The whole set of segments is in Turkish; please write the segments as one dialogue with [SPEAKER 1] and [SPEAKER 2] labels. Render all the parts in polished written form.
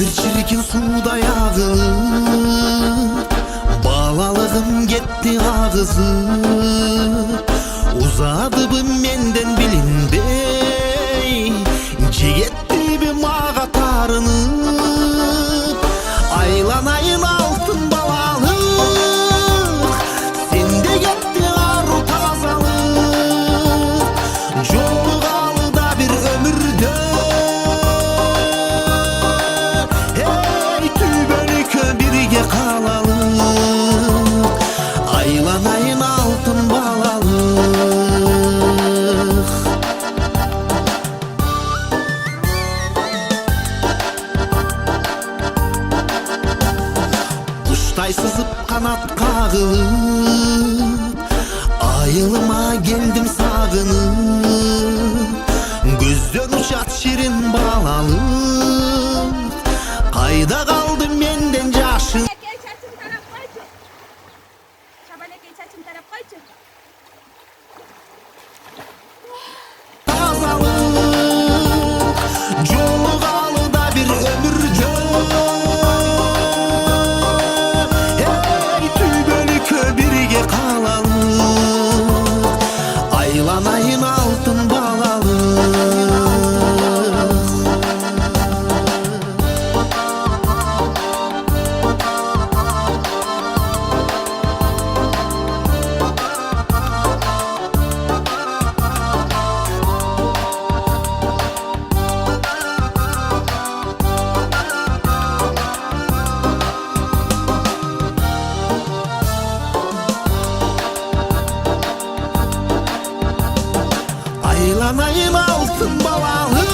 [SPEAKER 1] Bir çirkin suda yağılıp balalığım gitti ağızıp uzadı bu menden bilinbey cigetti bir mağa tarınıp aylanayın altın balalık sende gitti arı tazalık jolluğalı da bir ömürde hey tübönük birge kalalık aylanayın altın balalık. Kuştay sızıp kanat kağılıp ayılıma geldim sağınıp gözden uçat şirin balalık kayda kaldı menden caşın tazalık jolluğalı da bir ömürce hey tübönük birge kalalık aylanayın altın balalık. Aylanayın altın balalık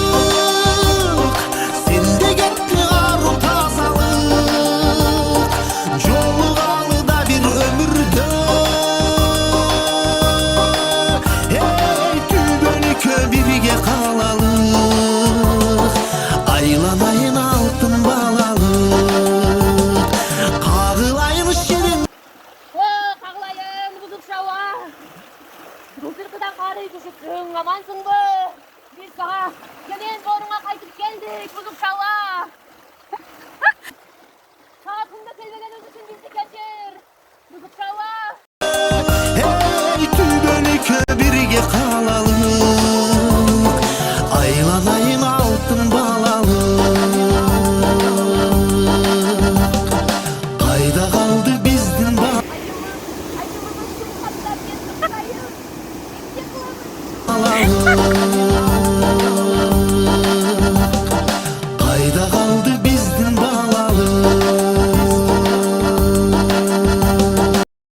[SPEAKER 1] sende gitti arı tazalık jolluğalı da bir ömürde hey tübönük birge kalalık aylanayın altın balalık kağılayın şirin
[SPEAKER 2] Kağlayın buzuk şava. Rızırkıdan karıyı düşüksün, amansın bu. Biz sana gelen zoruna kaytıp geldik buzuk şava. Hakkında kelmeden özüsün bizi geçir. Buzuk şava.